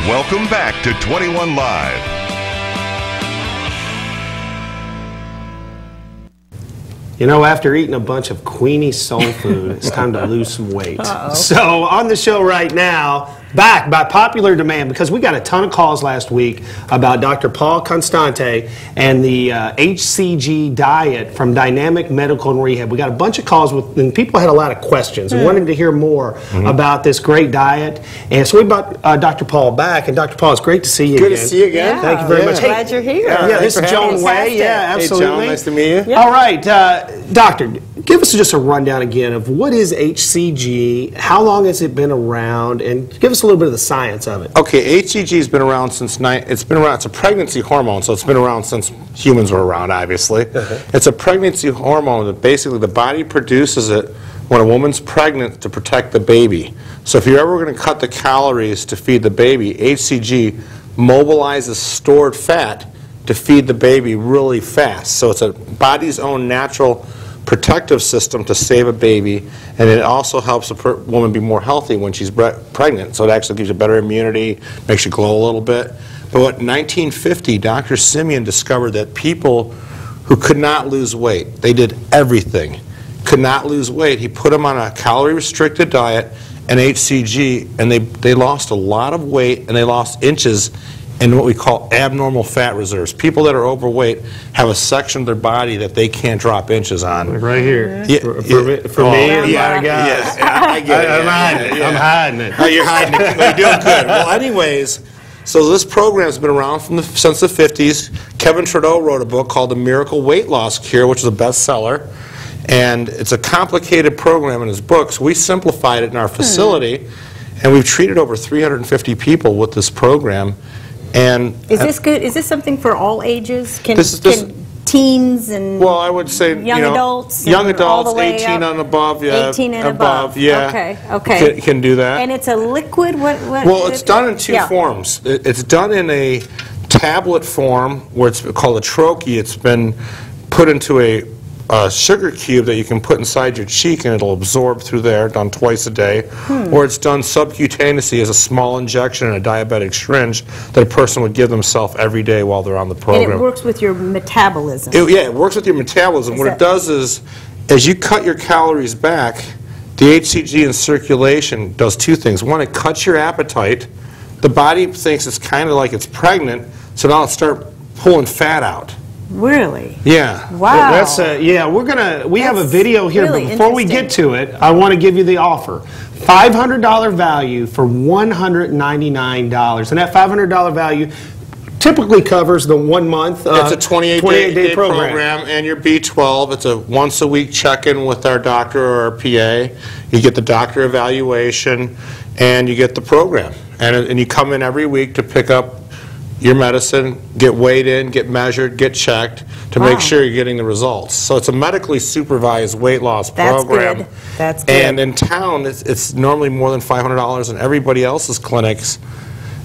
Welcome back to 21 Live. You know, after eating a bunch of Queenie soul food, it's time to lose some weight. So on the show right now, back by popular demand, because we got a ton of calls last week about Dr. Paul Constante and the HCG diet from Dynamic Medical and Rehab. We got a bunch of calls, and people had a lot of questions and wanted to hear more about this great diet. And so we brought Dr. Paul back, and Dr. Paul, it's great to see you Good again. to see you again. Yeah. Thank you very much. Glad you're here. Yeah, this is Joan Way. Yeah, absolutely. Hey, Joan, nice to meet you. Yeah. All right, Doctor, give us just a rundown again of what is HCG, how long has it been around, and give us a little bit of the science of it. Okay, HCG has been around since it's a pregnancy hormone, so it's been around since humans were around, obviously. It's a pregnancy hormone that basically the body produces it when a woman's pregnant to protect the baby. So if you're ever going to cut the calories to feed the baby, HCG mobilizes stored fat to feed the baby really fast. So it's a body's own natural protective system to save a baby, and it also helps a woman be more healthy when she's pregnant. So it actually gives you better immunity, makes you glow a little bit. But in 1950, Dr. Simeon discovered that people who could not lose weight, they did everything, could not lose weight. He put them on a calorie-restricted diet and HCG, and they lost a lot of weight, and they lost inches in what we call abnormal fat reserves. People that are overweight have a section of their body that they can't drop inches on. Right here. Yeah, for me and my guys. I get it. I'm hiding it. I'm hiding it. Oh, you're hiding it. Well, you're doing good. Well, anyways, so this program's been around since the 50s. Kevin Trudeau wrote a book called The Miracle Weight Loss Cure, which is a bestseller. And it's a complicated program in his books. We simplified it in our facility, and we've treated over 350 people with this program. And is this good? Is this something for all ages? Can teens and well, I would say young adults, young adults, all the way 18 up? and above, yeah, 18 and above, yeah. Okay. Can do that. And it's a liquid. Well, it's done in two forms. It's done in a tablet form where it's called a troche. It's been put into a sugar cube that you can put inside your cheek and it'll absorb through there, done twice a day. Or it's done subcutaneously as a small injection in a diabetic syringe that a person would give themselves every day while they're on the program. And it works with your metabolism. It works with your metabolism. What it does is, as you cut your calories back, the HCG in circulation does two things. One, it cuts your appetite. The body thinks it's kind of like it's pregnant, so now it'll start pulling fat out. Really? Yeah. Wow. That's we have a video here, really but before we get to it, I want to give you the offer. $500 value for $199. And that $500 value typically covers the 1 month. It's a 28-day program, and your B12. It's a once-a-week check-in with our doctor or our PA. You get the doctor evaluation, and you get the program. And you come in every week to pick up your medicine, get weighed in, get measured, get checked to make sure you're getting the results. So it's a medically supervised weight loss program. That's good. And in town, it's normally more than $500 in everybody else's clinics.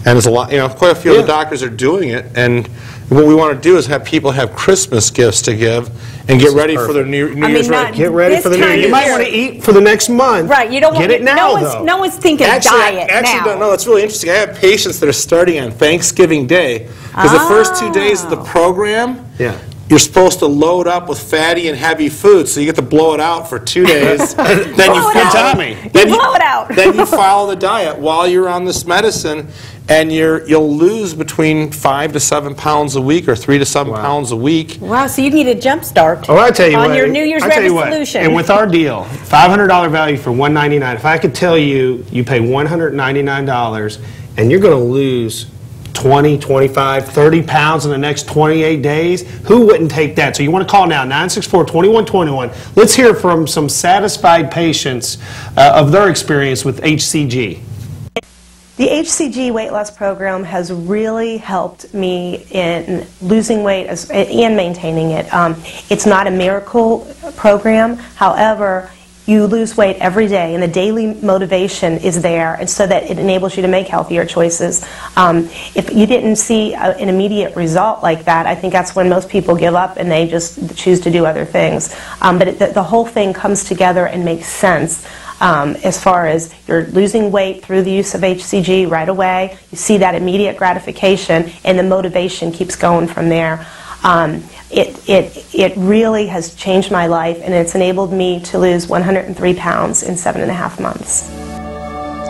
And there's a lot, quite a few of the doctors are doing it. And what we want to do is have people have Christmas gifts to give and get ready for their New Year's. Get ready for the New Year. You might want to eat for the next month. Right. You don't get want it now, though. No one's thinking diet now. Don't know. It's really interesting. I have patients that are starting on Thanksgiving Day because the first 2 days of the program, you're supposed to load up with fatty and heavy food, so you get to blow it out for 2 days. Then you blow it out. Then you follow the diet while you're on this medicine, and you'll lose between 5 to 7 pounds a week, or 3 to 7 pounds a week. Wow! So you need a jump start. Oh, I tell you on your New Year's resolution. And with our deal, $500 value for $199. If I could tell you, you pay $199, and you're going to lose 20, 25, 30 pounds in the next 28 days, who wouldn't take that? So you want to call now, 964-2121. Let's hear from some satisfied patients of their experience with HCG. The HCG weight loss program has really helped me in losing weight and maintaining it. It's not a miracle program. However, you lose weight every day, and the daily motivation is there, and so that it enables you to make healthier choices. If you didn't see an immediate result like that, I think that's when most people give up and they just choose to do other things. But the whole thing comes together and makes sense. as far as you're losing weight through the use of HCG right away. You see that immediate gratification, and the motivation keeps going from there. It really has changed my life, and it's enabled me to lose 103 pounds in 7.5 months.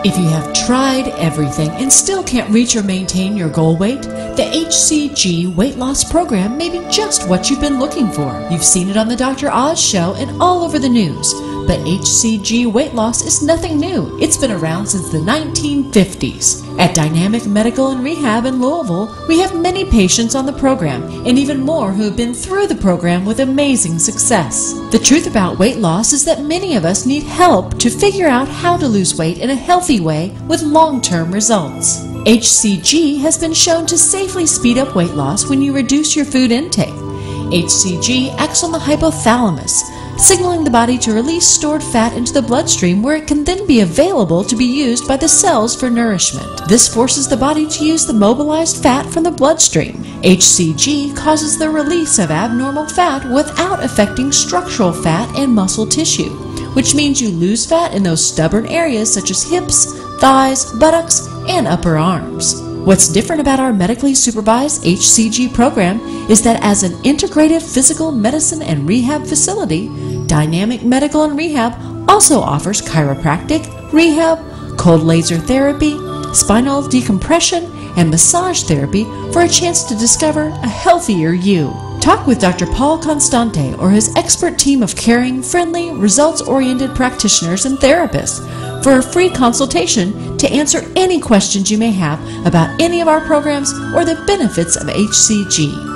If you have tried everything and still can't reach or maintain your goal weight, the HCG weight loss program may be just what you've been looking for. You've seen it on the Dr. Oz show and all over the news. But HCG weight loss is nothing new. It's been around since the 1950s. At Dynamic Medical and Rehab in Louisville, we have many patients on the program and even more who have been through the program with amazing success. The truth about weight loss is that many of us need help to figure out how to lose weight in a healthy way with long-term results. HCG has been shown to safely speed up weight loss when you reduce your food intake. HCG acts on the hypothalamus, signaling the body to release stored fat into the bloodstream where it can then be available to be used by the cells for nourishment. This forces the body to use the mobilized fat from the bloodstream. HCG causes the release of abnormal fat without affecting structural fat and muscle tissue, which means you lose fat in those stubborn areas such as hips, thighs, buttocks, and upper arms. What's different about our medically supervised HCG program is that as an integrated physical medicine and rehab facility, Dynamic Medical and Rehab also offers chiropractic, rehab, cold laser therapy, spinal decompression, and massage therapy for a chance to discover a healthier you. Talk with Dr. Paul Constante or his expert team of caring, friendly, results-oriented practitioners and therapists for a free consultation to answer any questions you may have about any of our programs or the benefits of HCG.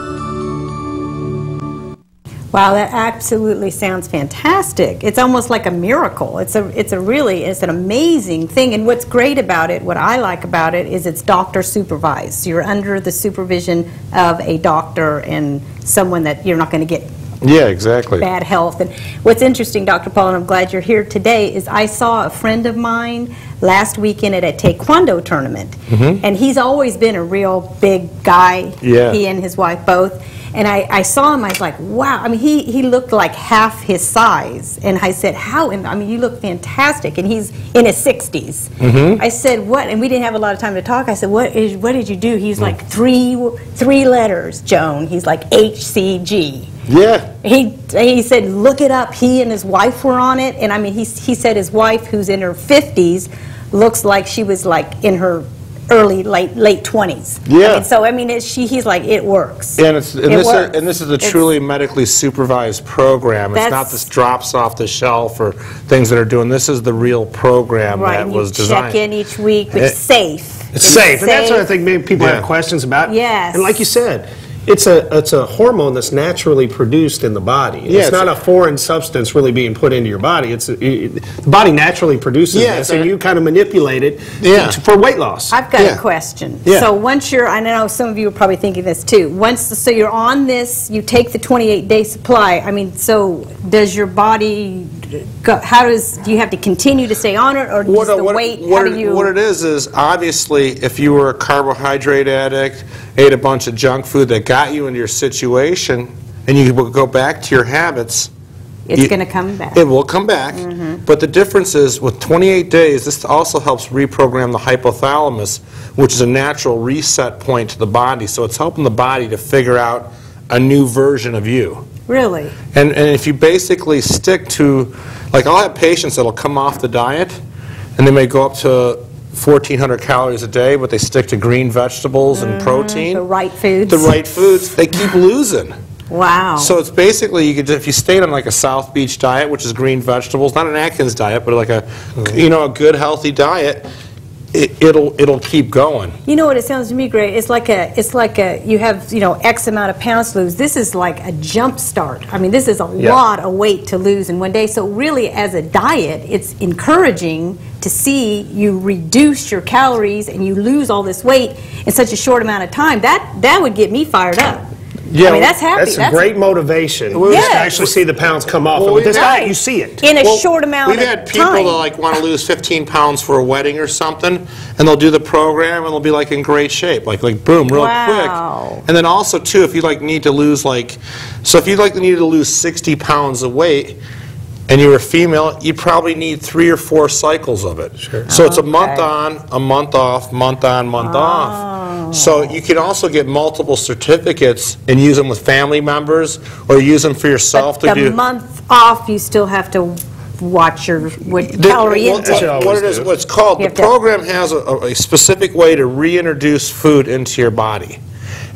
Wow, that absolutely sounds fantastic. It's almost like a miracle. It's an amazing thing. And what's great about it, what I like about it, is it's doctor supervised. So you're under the supervision of a doctor and someone that you're not going to get bad health. And what's interesting, Dr. Paul, and I'm glad you're here today, is I saw a friend of mine last weekend at a taekwondo tournament. And he's always been a real big guy, he and his wife both. And I saw him, I was like, wow. I mean, he looked like half his size. And I said, how? I mean, you look fantastic. And he's in his 60s. I said, what? And we didn't have a lot of time to talk. I said, what did you do? He's like, three letters, Joan. He's like, HCG. Yeah. He said, look it up. He and his wife were on it. And I mean, he said his wife, who's in her 50s, looks like she was like in her late 20s. Yeah. I mean, so I mean, he's like, it works. And this is a truly medically supervised program. It's not this drops off the shelf or things that are doing. This is the real program that was designed. Check in each week. It's safe. It's safe, and that's what I think maybe people have questions about. Yes. And like you said, it's a hormone that's naturally produced in the body. It's not a foreign substance really being put into your body. The body naturally produces this, and you kind of manipulate it for weight loss. I've got a question. So once I know some of you are probably thinking this too. So you're on this, you take the 28-day supply. I mean, so does your body go? Do you have to continue to stay on it, or does the weight? What it is obviously if you were a carbohydrate addict, ate a bunch of junk food that got you into your situation, and you will go back to your habits, it's going to come back. It will come back. But the difference is with 28 days, this also helps reprogram the hypothalamus, which is a natural reset point to the body. So it's helping the body to figure out a new version of you. Really? And if you basically stick to, like I'll have patients that'll come off the diet, and they may go up to 1,400 calories a day, but they stick to green vegetables and protein. The right foods. The right foods. They keep losing. Wow. So it's basically, if you stayed on like a South Beach diet, which is green vegetables, not an Atkins diet, but like a good healthy diet, it'll keep going. You know what it sounds to me, Greg? It's like you have X amount of pounds to lose. This is like a jump start. I mean, this is a lot of weight to lose in one day. So really, as a diet, it's encouraging to see you reduce your calories and you lose all this weight in such a short amount of time. That would get me fired up. Yeah, I mean, that's happy. That's a great motivation. Yes. To actually see the pounds come off. And with this diet, you see it. In a short amount of time. We've had people that like want to lose 15 pounds for a wedding or something, and they'll do the program and they'll be like in great shape, like boom, real quick. And then also too, if you need to lose if you need to lose 60 pounds of weight, and you're a female, you probably need 3 or 4 cycles of it. Sure. So it's a month on, a month off, month on, month off. So you can also get multiple certificates and use them with family members or use them for yourself But to do. the month off, you still have to watch your calorie intake. What it is, what's called, the program has a specific way to reintroduce food into your body.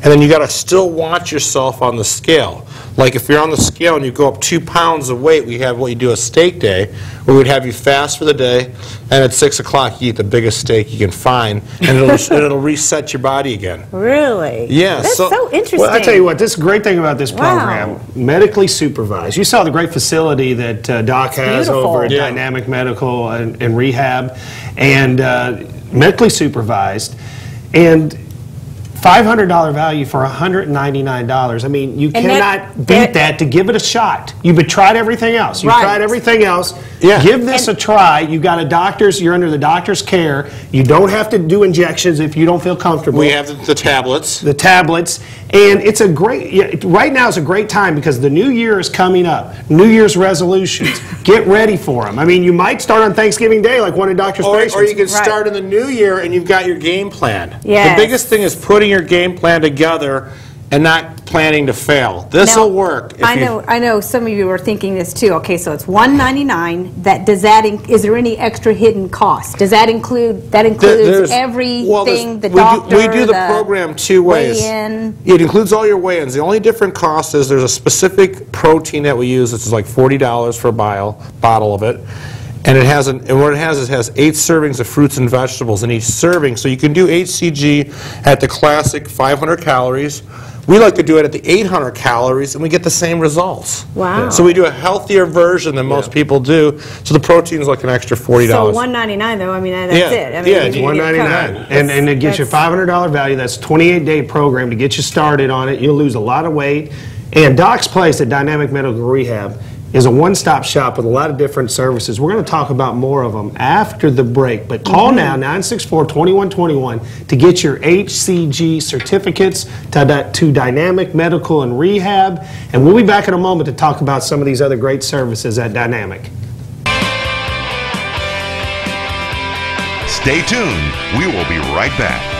And then you got to still watch yourself on the scale. Like if you're on the scale and you go up 2 pounds of weight, we have what you do a steak day, where we'd have you fast for the day, and at 6 o'clock you eat the biggest steak you can find, and it'll reset your body again. Really? Yeah. That's so interesting. Well, I tell you what, this is a great thing about this program, medically supervised. You saw the great facility that Doc has over at Dynamic Medical and Rehab, and medically supervised, and $500 value for $199. I mean, you cannot beat that to give it a shot. You've tried everything else. You've tried everything else. Yeah. Give this a try. You've got you're under the doctor's care. You don't have to do injections if you don't feel comfortable. We have the tablets. The tablets. And it's a great, right now is a great time because the new year is coming up. New Year's resolutions. Get ready for them. I mean, you might start on Thanksgiving Day like one of Doctor's patients. Or you can start in the new year and you've got your game plan. Yes. The biggest thing is putting your game plan together and not planning to fail. This will work. I know some of you are thinking this too. Okay, so it's $199. Is there any extra hidden cost? Does that include everything, the doctor, we do the program 2 ways. Weigh-in? It includes all your weigh-ins. The only different cost is there's a specific protein that we use. This is like $40 for a bottle of it. And what it has 8 servings of fruits and vegetables in each serving. So you can do HCG at the classic 500 calories. We like to do it at the 800 calories, and we get the same results. Wow. So we do a healthier version than most people do. So the protein's like an extra $40. So $199 though, I mean, that's it. I mean, it's $199. And it gets you a $500 value. That's a 28-day program to get you started on it. You'll lose a lot of weight. And Doc's Place at Dynamic Medical Rehab is a one-stop shop with a lot of different services. We're going to talk about more of them after the break. But call now, 964-2121, to get your HCG certificates to Dynamic Medical and Rehab. And we'll be back in a moment to talk about some of these other great services at Dynamic. Stay tuned. We will be right back.